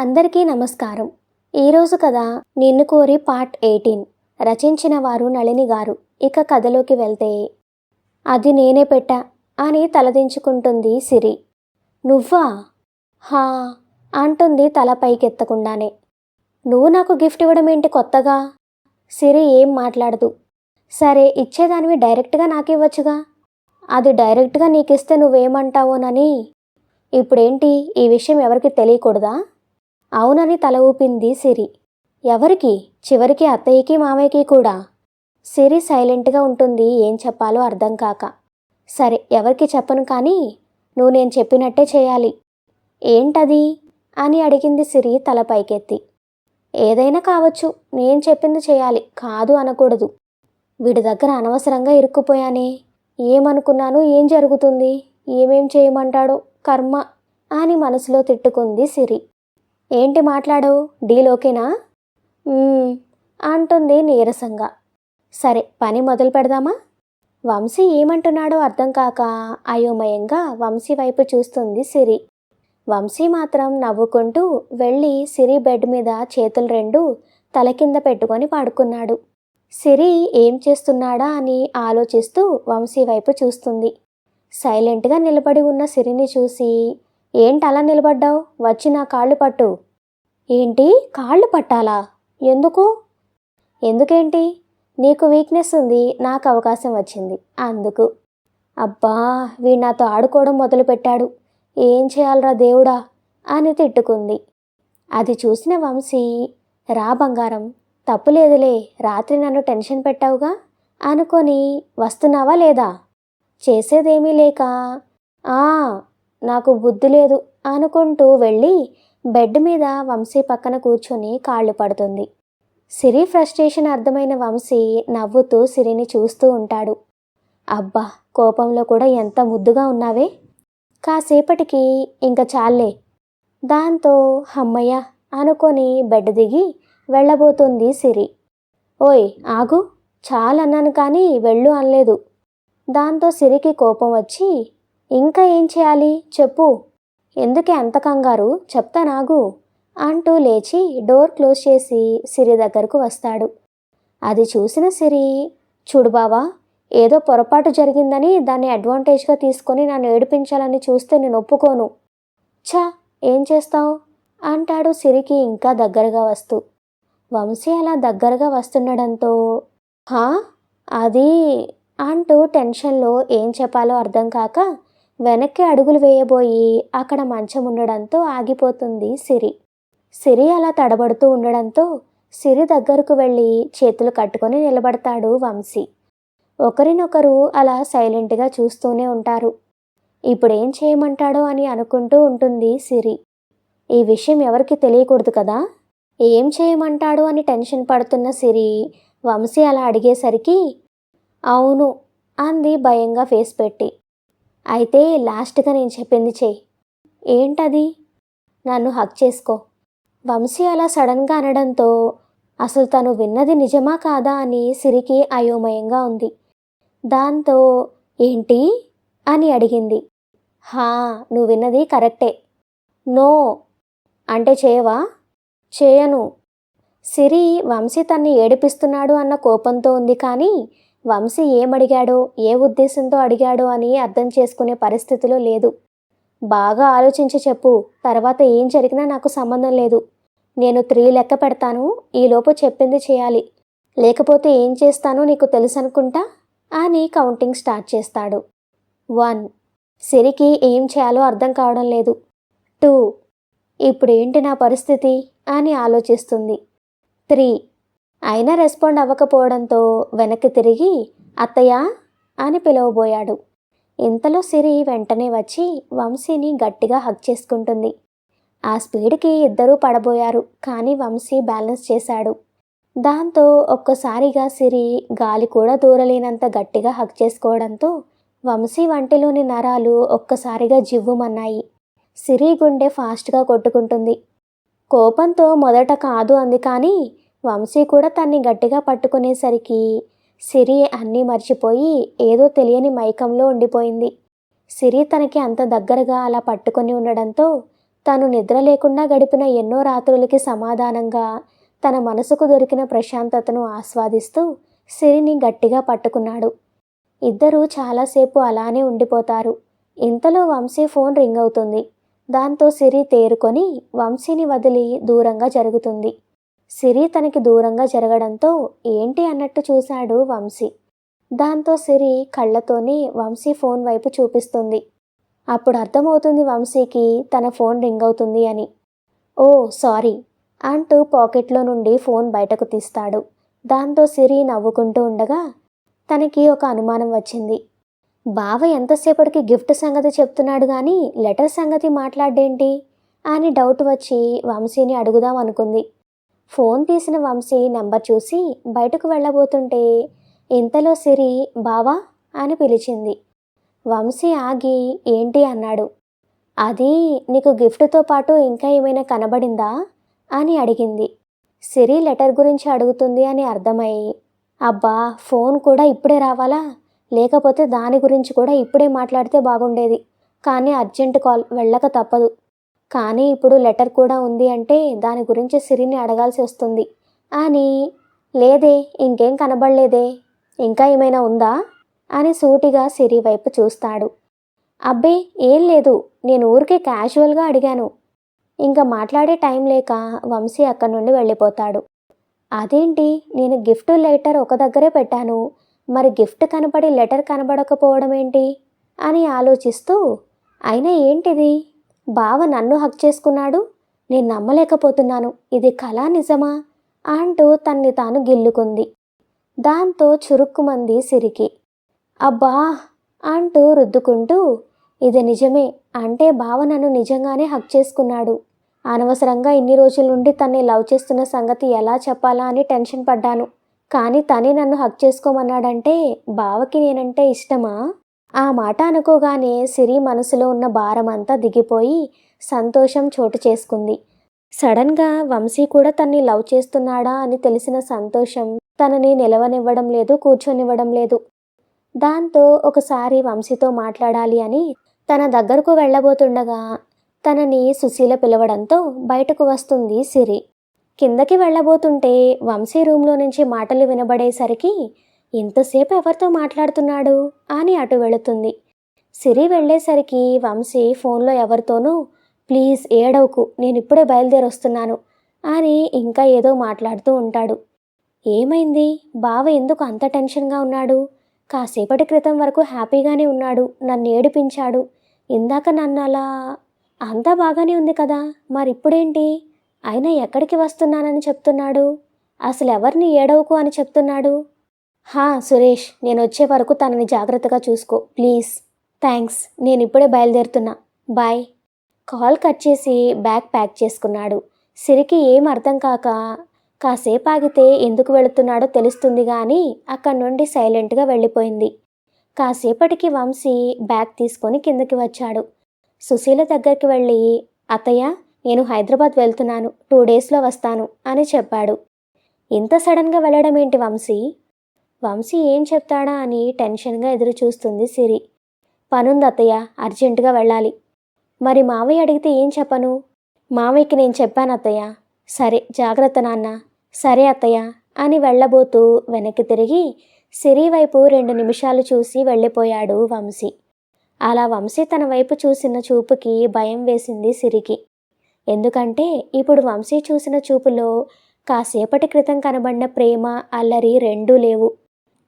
అందరికీ నమస్కారం. ఈరోజు కథ నిన్ను కోరి పార్ట్ 18. రచించిన వారు నళిని గారు. ఇక కథలోకి వెళ్తే, అది నేనే పెట్టా అని తలదించుకుంటుంది సిరి. నువ్వా? హా అంటుంది తల పైకెత్తకుండానే. నువ్వు నాకు గిఫ్ట్ ఇవ్వడం ఏంటి కొత్తగా? సిరి ఏం మాట్లాడదు. సరే ఇచ్చేదానివి డైరెక్ట్గా నాకు ఇవ్వచ్చుగా. అది డైరెక్ట్గా నీకిస్తే నువ్వేమంటావోనని. ఇప్పుడేంటి, ఈ విషయం ఎవరికి తెలియకూడదా? అవునని తల ఊపింది సిరి. ఎవరికి? చివరికి అత్తయ్యకి మామయ్యకి కూడా. సిరి సైలెంట్గా ఉంటుంది, ఏం చెప్పాలో అర్థం కాక. సరే ఎవరికి చెప్పను, కానీ నువ్వు నేను చెప్పినట్టే చేయాలి. ఏంటది అని అడిగింది సిరి తల పైకెత్తి. ఏదైనా కావచ్చు, నేను చెప్పింది చేయాలి, కాదు అనకూడదు. వీడి దగ్గర అనవసరంగా ఇరుక్కుపోయానే. ఏమనుకున్నాను, ఏం జరుగుతుంది, ఏమేం చేయమంటాడో కర్మ అని మనసులో తిట్టుకుంది సిరి. ఏంటి మాట్లాడవు, డీల్ ఓకేనా? అంటుంది నీరసంగా. సరే పని మొదలు పెడదామా? వంశీ ఏమంటున్నాడో అర్థం కాక అయోమయంగా వంశీ వైపు చూస్తుంది సిరి. వంశీ మాత్రం నవ్వుకుంటూ వెళ్ళి సిరి బెడ్ మీద చేతులు రెండు తల కింద పెట్టుకొని పడుకున్నాడు. సిరి ఏం చేస్తున్నాడా అని ఆలోచిస్తూ వంశీ వైపు చూస్తుంది. సైలెంట్గా నిలబడి ఉన్న సిరిని చూసి, ఏంటలా నిలబడ్డావు, వచ్చి నా కాళ్ళు పట్టు. ఏంటి, కాళ్ళు పట్టాలా? ఎందుకు? ఎందుకేంటి, నీకు వీక్నెస్ ఉంది, నాకు అవకాశం వచ్చింది అందుకు. అబ్బా, వీడు నాతో ఆడుకోవడం మొదలుపెట్టాడు, ఏం చేయాలరా దేవుడా అని తిట్టుకుంది. అది చూసిన వంశీ, రా బంగారం, తప్పులేదులే, రాత్రి నన్ను టెన్షన్ పెట్టావుగా అనుకొని వస్తున్నావా లేదా? చేసేదేమీ లేక నాకు బుద్ధి లేదు అనుకుంటూ వెళ్ళి బెడ్ మీద వంశీ పక్కన కూర్చొని కాళ్ళు పడుతుంది. సిరి ఫ్రస్ట్రేషన్ అర్థమైన వంశీ నవ్వుతూ సిరిని చూస్తూ ఉంటాడు. అబ్బా, కోపంలో కూడా ఎంత ముద్దుగా ఉన్నావే. కాసేపటికి ఇంక చాలే. దాంతో హమ్మయ్య అనుకొని బెడ్ దిగి వెళ్ళబోతుంది సిరి. ఓయ్ ఆగు, చాలన్నాను కానీ వెళ్ళు అనలేదు. దాంతో సిరికి కోపం వచ్చి, ఇంకా ఏం చేయాలి చెప్పు, ఎందుకే అంత కంగారు, చెప్తానాగు అంటూ లేచి డోర్ క్లోజ్ చేసి సిరి దగ్గరకు వస్తాడు. అది చూసిన సిరి, చూడు బావా, ఏదో పొరపాటు జరిగిందని దాన్ని అడ్వాంటేజ్గా తీసుకొని నన్ను ఏడిపించాలని చూస్తే నేను ఒప్పుకోను. ఛా, ఏం చేస్తావు అంటాడు సిరికి ఇంకా దగ్గరగా వస్తూ. వంశీ అలా దగ్గరగా వస్తుండడంతో, హా అది అంటూ టెన్షన్లో ఏం చెప్పాలో అర్థం కాక వెనక్కి అడుగులు వేయబోయి అక్కడ మంచం ఉండడంతో ఆగిపోతుంది సిరి. సిరి అలా తడబడుతూ ఉండడంతో సిరి దగ్గరకు వెళ్ళి చేతులు కట్టుకొని నిలబడతాడు వంశీ. ఒకరినొకరు అలా సైలెంట్గా చూస్తూనే ఉంటారు. ఇప్పుడేం చేయమంటాడో అని అనుకుంటూ ఉంటుంది సిరి. ఈ విషయం ఎవరికి తెలియకూడదు కదా. ఏం చేయమంటాడు అని టెన్షన్ పడుతున్న సిరి వంశీ అలా అడిగేసరికి అవును అంది భయంగా ఫేస్ పెట్టి. అయితే లాస్ట్గా నేను చెప్పింది చెయ్యి. ఏంటది? నన్ను హక్ చేసుకో. వంశీ అలా సడన్గా అనడంతో అసలు తను విన్నది నిజమా కాదా అని సిరికి అయోమయంగా ఉంది. దాంతో ఏంటి అని అడిగింది. హా, నువ్వు విన్నది కరెక్టే. నో అంటే చేయవా? చేయను. సిరి వంశీ తన్ని ఏడిపిస్తున్నాడు అన్న కోపంతో ఉంది, కానీ వంశీ ఏమడిగాడో ఏ ఉద్దేశంతో అడిగాడో అని అర్థం చేసుకునే పరిస్థితిలో లేదు. బాగా ఆలోచించి చెప్పు, తర్వాత ఏం జరిగినా నాకు సంబంధం లేదు. నేను 3 లెక్క పెడతాను, ఈలోపు చెప్పింది చేయాలి, లేకపోతే ఏం చేస్తానో నీకు తెలుసనుకుంటా అని కౌంటింగ్ స్టార్ట్ చేస్తాడు. 1. సిరికి ఏం చేయాలో అర్థం కావడం లేదు. 2. ఇప్పుడేంటి నా పరిస్థితి అని ఆలోచిస్తుంది. 3. అయినా రెస్పాండ్ అవ్వకపోవడంతో వెనక్కి తిరిగి అత్తయ్య అని పిలవబోయాడు. ఇంతలో సిరి వెంటనే వచ్చి వంశీని గట్టిగా హగ్ చేసుకుంటుంది. ఆ స్పీడ్కి ఇద్దరూ పడబోయారు, కానీ వంశీ బ్యాలెన్స్ చేశాడు. దాంతో ఒక్కసారిగా సిరి గాలి కూడా దూరలేనంత గట్టిగా హగ్ చేసుకోవడంతో వంశీ వంటిలోని నరాలు ఒక్కసారిగా జివ్వుమన్నాయి. సిరి గుండె ఫాస్ట్గా కొట్టుకుంటుంది. కోపంతో మొదట కాదు అంది, కానీ వంశీ కూడా తన్ని గట్టిగా పట్టుకునేసరికి సిరి అన్నీ మర్చిపోయి ఏదో తెలియని మైకంలో ఉండిపోయింది. సిరి తనకి అంత దగ్గరగా అలా పట్టుకొని ఉండడంతో తను నిద్ర లేకుండా గడిపిన ఎన్నో రాత్రులకి సమాధానంగా తన మనసుకు దొరికిన ప్రశాంతతను ఆస్వాదిస్తూ సిరిని గట్టిగా పట్టుకున్నాడు. ఇద్దరూ చాలాసేపు అలానే ఉండిపోతారు. ఇంతలో వంశీ ఫోన్ రింగ్ అవుతుంది. దాంతో సిరి తేరుకొని వంశీని వదిలి దూరంగా జరుగుతుంది. సిరి తనకి దూరంగా జరగడంతో ఏంటి అన్నట్టు చూశాడు వంశీ. దాంతో సిరి కళ్ళతోనే వంశీ ఫోన్ వైపు చూపిస్తుంది. అప్పుడు అర్థమవుతుంది వంశీకి తన ఫోన్ రింగ్ అవుతుంది అని. ఓ సారీ అంటూ పాకెట్లో నుండి ఫోన్ బయటకు తీస్తాడు. దాంతో సిరి నవ్వుకుంటూ ఉండగా తనకి ఒక అనుమానం వచ్చింది. బావ ఎంతసేపటికి గిఫ్ట్ సంగతి చెప్తున్నాడు కానీ లెటర్ సంగతి మాట్లాడేంటి అని డౌట్ వచ్చి వంశీని అడుగుదాం అనుకుంది. ఫోన్ తీసిన వంశీ నెంబర్ చూసి బయటకు వెళ్ళబోతుంటే ఇంతలో సిరి బావా అని పిలిచింది. వంశీ ఆగి ఏంటి అన్నాడు. అది నీకు గిఫ్ట్తో పాటు ఇంకా ఏమైనా కనబడిందా అని అడిగింది. సిరి లెటర్ గురించి అడుగుతుంది అని అర్థమై అబ్బా ఫోన్ కూడా ఇప్పుడే రావాలా, లేకపోతే దాని గురించి కూడా ఇప్పుడే మాట్లాడితే బాగుండేది, కానీ అర్జెంట్ కాల్ వెళ్ళక తప్పదు. కానీ ఇప్పుడు లెటర్ కూడా ఉంది అంటే దాని గురించి సిరిని అడగాల్సి వస్తుంది అని. లేదే ఇంకేం కనబడలేదే, ఇంకా ఏమైనా ఉందా అని సూటిగా సిరి వైపు చూస్తాడు. అబ్బే ఏం లేదు, నేను ఊరికే క్యాజువల్గా అడిగాను. ఇంకా మాట్లాడే టైం లేక వంశీ అక్కడి నుండి వెళ్ళిపోతాడు. అదేంటి, నేను గిఫ్ట్ లెటర్ ఒక దగ్గరే పెట్టాను, మరి గిఫ్ట్ కనపడి లెటర్ కనబడకపోవడం ఏంటి అని ఆలోచిస్తూ అయినా ఏంటిది, బావ నన్ను హక్ చేసుకున్నాడు, నేను నమ్మలేకపోతున్నాను, ఇది కళా నిజమా అంటూ తన్ని తాను గిల్లుకుంది. దాంతో చురుక్కుమంది సిరికి. అబ్బా అంటూ రుద్దుకుంటూ ఇది నిజమే అంటే బావ నన్ను నిజంగానే హక్ చేసుకున్నాడు. అనవసరంగా ఇన్ని రోజుల నుండి తన్ని లవ్ చేస్తున్న సంగతి ఎలా చెప్పాలా అని టెన్షన్ పడ్డాను. కానీ తనే నన్ను హక్ చేసుకోమన్నాడంటే బావకి నేనంటే ఇష్టమా? ఆ మాట అనుకోగానే సిరి మనసులో ఉన్న భారం అంతా దిగిపోయి సంతోషం చోటు చేసుకుంది. సడన్గా వంశీ కూడా తన్ని లవ్ చేస్తున్నాడా అని తెలిసిన సంతోషం తనని నిలవనివ్వడం లేదు, కూర్చొనివ్వడం లేదు. దాంతో ఒకసారి వంశీతో మాట్లాడాలి అని తన దగ్గరకు వెళ్ళబోతుండగా తనని సుశీల పిలవడంతో బయటకు వస్తుంది సిరి. కిందకి వెళ్ళబోతుంటే వంశీ రూమ్లో నుంచి మాటలు వినబడేసరికి ఇంతసేపు ఎవరితో మాట్లాడుతున్నాడు అని అటు వెళుతుంది. సిరి వెళ్ళేసరికి వంశీ ఫోన్లో ఎవరితోనూ ప్లీజ్ ఏడవకు, నేను ఇప్పుడే బయలుదేరొస్తున్నాను అని ఇంకా ఏదో మాట్లాడుతూ ఉంటాడు. ఏమైంది, బావ ఎందుకు అంత టెన్షన్గా ఉన్నాడు? కాసేపటి క్రితం వరకు హ్యాపీగానే ఉన్నాడు, నన్ను ఏడిపించాడు, ఇందాక నన్ను అలా అంతా బాగానే ఉంది కదా, మరిప్పుడేంటి? అయినా ఎక్కడికి వస్తున్నానని చెప్తున్నాడు, అసలు ఎవరిని ఏడవకు అని చెప్తున్నాడు? సురేష్, నేను వచ్చే వరకు తనని జాగ్రత్తగా చూసుకో ప్లీజ్. థ్యాంక్స్, నేను ఇప్పుడే బయలుదేరుతున్నా, బాయ్. కాల్ కట్ చేసి బ్యాగ్ ప్యాక్ చేసుకున్నాడు. సిరికి ఏం అర్థం కాక కాసేపు ఆగితే ఎందుకు వెళుతున్నాడో తెలుస్తుంది కానీ అక్కడి నుండి సైలెంట్గా వెళ్ళిపోయింది. కాసేపటికి వంశీ బ్యాగ్ తీసుకొని కిందకి వచ్చాడు. సుశీల దగ్గరికి వెళ్ళి అత్తయ్య, నేను హైదరాబాద్ వెళ్తున్నాను, 2 డేస్లో వస్తాను అని చెప్పాడు. ఇంత సడన్గా వెళ్ళడం ఏంటి వంశీ? వంశీ ఏం చెప్తాడా అని టెన్షన్గా ఎదురు చూస్తుంది సిరి. పనుంది అత్తయ్య, అర్జెంటుగా వెళ్ళాలి. మరి మావయ్య అడిగితే ఏం చెప్పను? మావయ్యకి నేను చెప్పాను అత్తయ్య. సరే జాగ్రత్త నాన్న. సరే అత్తయ్య అని వెళ్ళబోతూ వెనక్కి తిరిగి సిరి వైపు 2 నిమిషాలు చూసి వెళ్ళిపోయాడు వంశీ. అలా వంశీ తన వైపు చూసిన చూపుకి భయం వేసింది సిరికి. ఎందుకంటే ఇప్పుడు వంశీ చూసిన చూపులో కాసేపటి క్రితం కనబడిన ప్రేమ, అల్లరి రెండూ లేవు.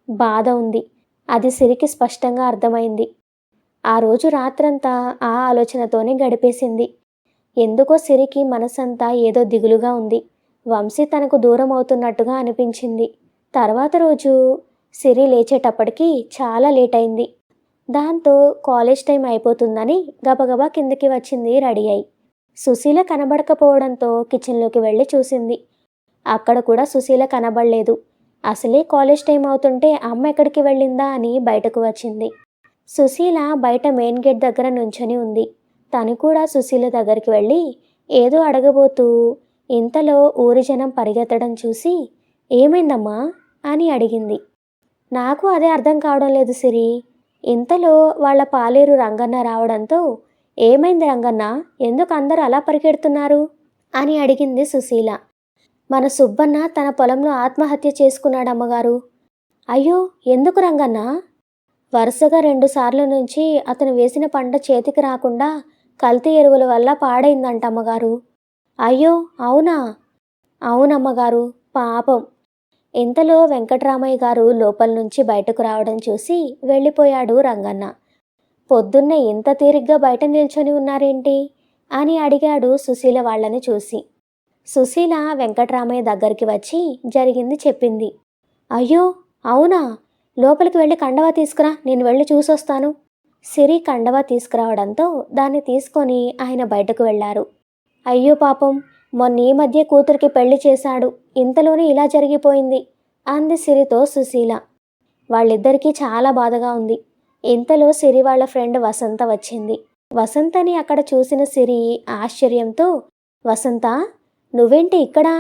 బాధ ఉంది. అది సిరికి స్పష్టంగా అర్థమైంది. ఆ రోజు రాత్రంతా ఆ ఆలోచనతోనే గడిపేసింది. ఎందుకో సిరికి మనసంతా ఏదో దిగులుగా ఉంది. వంశీ తనకు దూరం అవుతున్నట్టుగా అనిపించింది. తర్వాత రోజు సిరి లేచేటప్పటికి చాలా లేట్ అయింది. దాంతో కాలేజ్ టైం అయిపోతుందని గబగబా కిందికి వచ్చింది రెడీ అయి. సుశీల కనబడకపోవడంతో కిచెన్లోకి వెళ్ళి చూసింది. అక్కడ కూడా సుశీల కనబడలేదు. అసలే కాలేజ్ టైం అవుతుంటే అమ్మ ఎక్కడికి వెళ్ళిందా అని బయటకు వచ్చింది. సుశీల బయట మెయిన్ గేట్ దగ్గర నుంచొని ఉంది. తను కూడా సుశీల దగ్గరికి వెళ్ళి ఏదో అడగబోతూ ఇంతలో ఊరి జనం పరిగెత్తడం చూసి ఏమైందమ్మా అని అడిగింది. నాకు అదే అర్థం కావడం లేదు సిరి. ఇంతలో వాళ్ళ పాలేరు రంగన్న రావడంతో ఏమైంది రంగన్న? ఎందుకు అందరూ అలా పరిగెడుతున్నారు అని అడిగింది సుశీల. మన సుబ్బన్న తన పొలంలో ఆత్మహత్య చేసుకున్నాడమ్మగారు. అయ్యో, ఎందుకు రంగన్న? వరుసగా 2 సార్లు నుంచి అతను వేసిన పంట చేతికి రాకుండా కల్తీ ఎరువుల వల్ల పాడైందంట అమ్మగారు. అయ్యో, అవునా? అవునమ్మగారు, పాపం. ఇంతలో వెంకట్రామయ్య గారు లోపల నుంచి బయటకు రావడం చూసి వెళ్ళిపోయాడు రంగన్న. పొద్దున్నే ఇంత తీరిగ్గా బయట నిల్చొని ఉన్నారేంటి అని అడిగాడు సుశీల వాళ్ళని చూసి. సుశీల వెంకట్రామయ్య దగ్గరికి వచ్చి జరిగింది చెప్పింది. అయ్యో, అవునా? లోపలికి వెళ్ళి కండవా తీసుకురా, నేను వెళ్ళి చూసొస్తాను. సిరి కండవా తీసుకురావడంతో దాన్ని తీసుకొని ఆయన బయటకు వెళ్లారు. అయ్యో పాపం, మొన్న ఈ మధ్య కూతురికి పెళ్లి చేశాడు, ఇంతలోనే ఇలా జరిగిపోయింది అంది సిరితో సుశీల. వాళ్ళిద్దరికీ చాలా బాధగా ఉంది. ఇంతలో సిరి వాళ్ళ ఫ్రెండ్ వసంత వచ్చింది. వసంతని అక్కడ చూసిన సిరి ఆశ్చర్యంతో, వసంత, నువ్వేంటి ఇక్కడా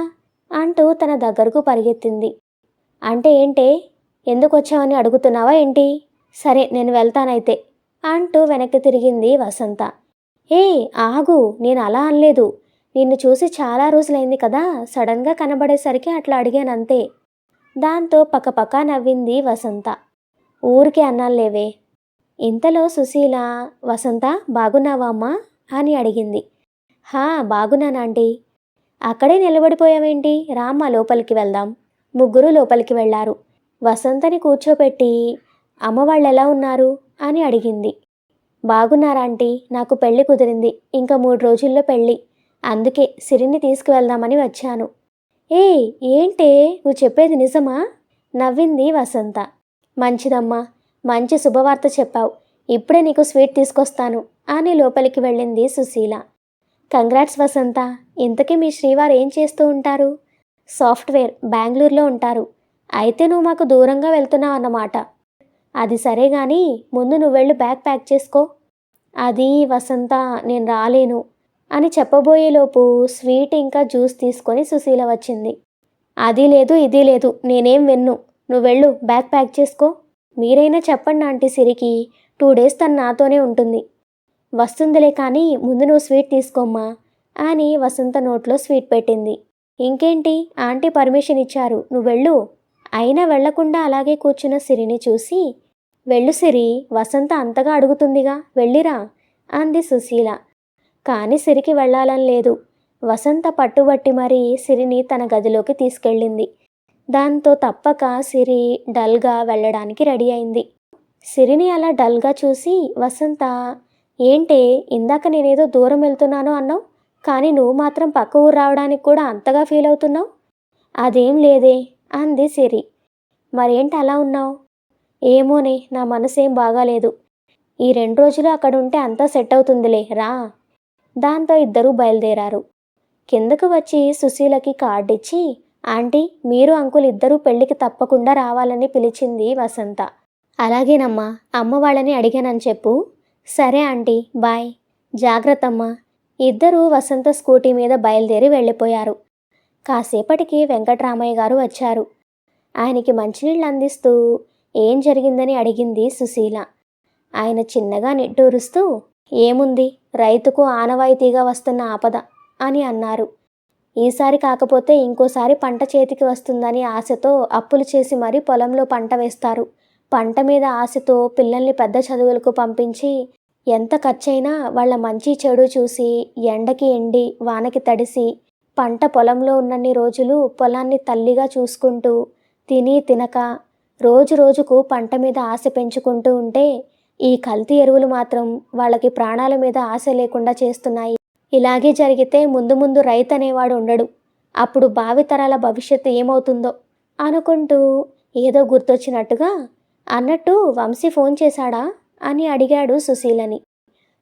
అంటూ తన దగ్గరకు పరిగెత్తింది. అంటే ఏంటే, ఎందుకు వచ్చావని అడుగుతున్నావా ఏంటి? సరే, నేను వెళ్తానైతే అంటూ వెనక్కి తిరిగింది వసంత. ఏ ఆగు, నేను అలా అనలేదు. నిన్ను చూసి చాలా రోజులైంది కదా, సడన్గా కనబడేసరికి అట్లా అడిగానంతే. దాంతో పక్కపక్క నవ్వింది వసంత. ఊరికే అన్నాలేవే. ఇంతలో సుశీల, వసంత బాగున్నావా అమ్మా అని అడిగింది. హా, బాగున్నానంటీ. అక్కడే నిలబడిపోయావేంటి? రామ్మ లోపలికి వెళ్దాం. ముగ్గురు లోపలికి వెళ్లారు. వసంతని కూర్చోపెట్టి, అమ్మ వాళ్ళెలా ఉన్నారు అని అడిగింది. బాగున్నారాంటీ, నాకు పెళ్లి కుదిరింది, ఇంకా 3 రోజుల్లో పెళ్ళి. అందుకే సిరిని తీసుకువెళ్దామని వచ్చాను. ఏ ఏంటే, నువ్వు చెప్పేది నిజమా? నవ్వింది వసంత. మంచిదమ్మా, మంచి శుభవార్త చెప్పావు. ఇప్పుడే నీకు స్వీట్ తీసుకొస్తాను అని లోపలికి వెళ్ళింది సుశీల. కంగ్రాట్స్ వసంత. ఇంతకీ మీ శ్రీవారు ఏం చేస్తూ ఉంటారు? సాఫ్ట్వేర్, బెంగళూరులో ఉంటారు. అయితే నువ్వు మాకు దూరంగా వెళ్తున్నావు అన్నమాట. అది సరే గాని ముందు నువ్వు వెళ్ళి బ్యాగ్ ప్యాక్ చేసుకో. అది వసంత, నేను రాలేను అని చెప్పబోయేలోపు స్వీట్ ఇంకా జ్యూస్ తీసుకొని సుశీల వచ్చింది. అది లేదు ఇది లేదు, నేనేం విన్ను. నువ్వు వెళ్ళు, బ్యాగ్ ప్యాక్ చేసుకో. మీరైనా చెప్పండి ఆంటీ సిరికి, 2 డేస్ తను నాతోనే ఉంటుంది. వస్తుందిలే కానీ ముందు నువ్వు స్వీట్ తీసుకోమ్మా అని వసంత నోట్లో స్వీట్ పెట్టింది. ఇంకేంటి, ఆంటీ పర్మిషన్ ఇచ్చారు, నువ్వు వెళ్ళు. అయినా వెళ్లకుండా అలాగే కూర్చున్న సిరిని చూసి, వెళ్ళు సిరి, వసంత అంతగా అడుగుతుందిగా, వెళ్ళిరా అంది సుశీల. కానీ సిరికి వెళ్ళాలని లేదు. వసంత పట్టుబట్టి మరీ సిరిని తన గదిలోకి తీసుకెళ్ళింది. దాంతో తప్పక సిరి డల్గా వెళ్ళడానికి రెడీ అయింది. సిరిని అలా డల్గా చూసి వసంత, ఏంటే, ఇందాక నేనేదో దూరం వెళ్తున్నాను అన్నావు, కానీ నువ్వు మాత్రం పక్క ఊరు రావడానికి కూడా అంతగా ఫీల్ అవుతున్నావు. అదేం లేదే అంది సిరి. మరేంటి అలా ఉన్నావు? ఏమోనే, నా మనసేం బాగాలేదు. ఈ 2 రోజులు అక్కడుంటే అంతా సెట్ అవుతుందిలే, రా. దాంతో ఇద్దరూ బయలుదేరారు. కిందకు వచ్చి సుశీలకి కార్డిచ్చి, ఆంటీ, మీరు అంకుల్ ఇద్దరూ పెళ్లికి తప్పకుండా రావాలని పిలిచింది వసంత. అలాగేనమ్మా, అమ్మ వాళ్ళని అడిగానని చెప్పు. సరే ఆంటీ, బాయ్. జాగ్రత్తమ్మా. ఇద్దరూ వసంత స్కూటీ మీద బయలుదేరి వెళ్ళిపోయారు. కాసేపటికి వెంకట్రామయ్య గారు వచ్చారు. ఆయనకి మంచినీళ్ళు అందిస్తూ ఏం జరిగిందని అడిగింది సుశీల. ఆయన చిన్నగా నిట్టూరుస్తూ, ఏముంది, రైతుకు ఆనవాయితీగా వస్తున్న ఆపద అని అన్నారు. ఈసారి కాకపోతే ఇంకోసారి పంట చేతికి వస్తుందని ఆశతో అప్పులు చేసి మరీ పొలంలో పంట వేస్తారు. పంట మీద ఆశతో పిల్లల్ని పెద్ద చదువులకు పంపించి ఎంత ఖర్చైనా వాళ్ళ మంచి చెడు చూసి ఎండకి ఎండి వానకి తడిసి పంట పొలంలో ఉన్నన్ని రోజులు పొలాన్ని తల్లిగా చూసుకుంటూ తిని తినక రోజు రోజుకు పంట మీద ఆశ పెంచుకుంటూ ఉంటే ఈ కల్తీ ఎరువులు మాత్రం వాళ్ళకి ప్రాణాల మీద ఆశ లేకుండా చేస్తున్నాయి. ఇలాగే జరిగితే ముందు ముందు రైతు అనేవాడు ఉండడు. అప్పుడు భావితరాల భవిష్యత్తు ఏమవుతుందో అనుకుంటూ ఏదో గుర్తొచ్చినట్టుగా, అన్నట్టు వంశీ ఫోన్ చేశాడా అని అడిగాడు సుశీలని.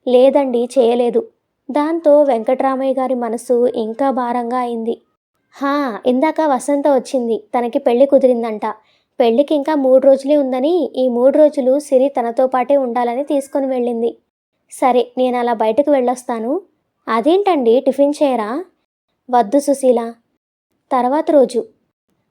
లేదండి, చేయలేదు. దాంతో వెంకట్రామయ్య గారి మనసు ఇంకా భారంగా అయింది. ఇందాక వసంత వచ్చింది, తనకి పెళ్లి కుదిరిందంట. పెళ్లికి ఇంకా 3 రోజులే ఉందని ఈ 3 రోజులు సిరి తనతో పాటే ఉండాలని తీసుకొని వెళ్ళింది. సరే, నేను అలా బయటకు వెళ్ళొస్తాను. అదేంటండి, టిఫిన్ చేయరా? వద్దు సుశీల. తర్వాత రోజు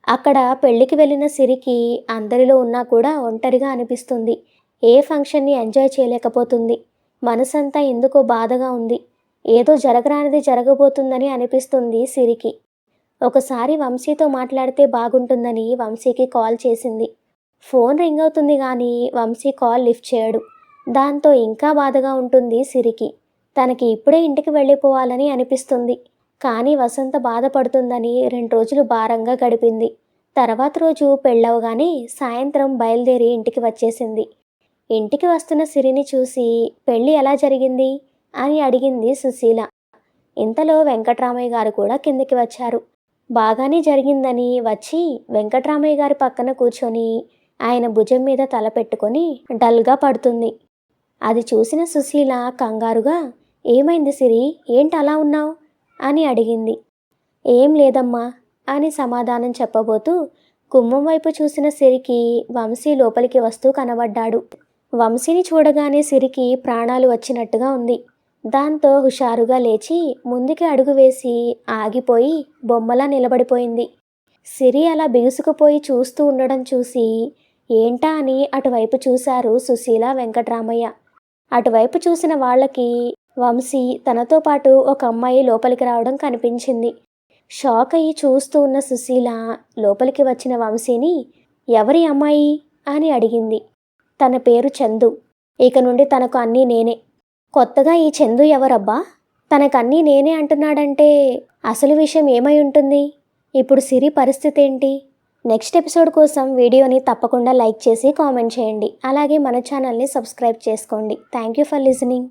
అక్కడ పెళ్లికి వెళ్ళిన సిరికి అందరిలో ఉన్నా కూడా ఒంటరిగా అనిపిస్తుంది. ఏ ఫంక్షన్ని ఎంజాయ్ చేయలేకపోతుంది. మనసంతా ఎందుకో బాధగా ఉంది. ఏదో జరగరానిది జరగబోతుందని అనిపిస్తుంది సిరికి. ఒకసారి వంశీతో మాట్లాడితే బాగుంటుందని వంశీకి కాల్ చేసింది. ఫోన్ రింగ్ అవుతుంది కానీ వంశీ కాల్ లిఫ్ట్ చేయడు. దాంతో ఇంకా బాధగా ఉంటుంది సిరికి. తనకి ఇప్పుడే ఇంటికి వెళ్ళిపోవాలని అనిపిస్తుంది. కానీ వసంత బాధపడుతుందని 2 రోజులు భారంగా గడిపింది. తర్వాత రోజు పెళ్ళవగానే సాయంత్రం బయలుదేరి ఇంటికి వచ్చేసింది. ఇంటికి వస్తున్న సిరిని చూసి పెళ్ళి ఎలా జరిగింది అని అడిగింది సుశీల. ఇంతలో వెంకట్రామయ్య గారు కూడా కిందకి వచ్చారు. బాగానే జరిగిందని వచ్చి వెంకట్రామయ్య గారి పక్కన కూర్చొని ఆయన భుజం మీద తల పెట్టుకొని డల్గా పడుతుంది. అది చూసిన సుశీల కంగారుగా, ఏమైంది సిరి, ఏంటి అలా ఉన్నావు అని అడిగింది. ఏం లేదమ్మా అని సమాధానం చెప్పబోతూ గుమ్మం వైపు చూసిన సిరికి వంశీ లోపలికి వస్తూ కనబడ్డాడు. వంశీని చూడగానే సిరికి ప్రాణాలు వచ్చినట్టుగా ఉంది. దాంతో హుషారుగా లేచి ముందుకి అడుగు వేసి ఆగిపోయి బొమ్మలా నిలబడిపోయింది. సిరి అలా బిగుసుకుపోయి చూస్తూ ఉండడం చూసి ఏంటా అని అటువైపు చూశారు సుశీల, వెంకట్రామయ్య. అటువైపు చూసిన వాళ్ళకి వంశీ తనతో పాటు ఒక అమ్మాయి లోపలికి రావడం కనిపించింది. షాక్ అయ్యి చూస్తూ ఉన్న సుశీల లోపలికి వచ్చిన వంశీని ఎవరి అమ్మాయి అని అడిగింది. తన పేరు చందు. ఇక నుండి తనకు అన్నీ నేనే. కొత్తగా ఈ చందు ఎవరబ్బా? తనకన్నీ నేనే అంటున్నాడంటే అసలు విషయం ఏమై ఉంటుంది? ఇప్పుడు సిరి పరిస్థితి ఏంటి? నెక్స్ట్ ఎపిసోడ్ కోసం వీడియోని తప్పకుండా లైక్ చేసి కామెంట్ చేయండి. అలాగే మన ఛానల్ని సబ్స్క్రైబ్ చేసుకోండి. Thank you for listening.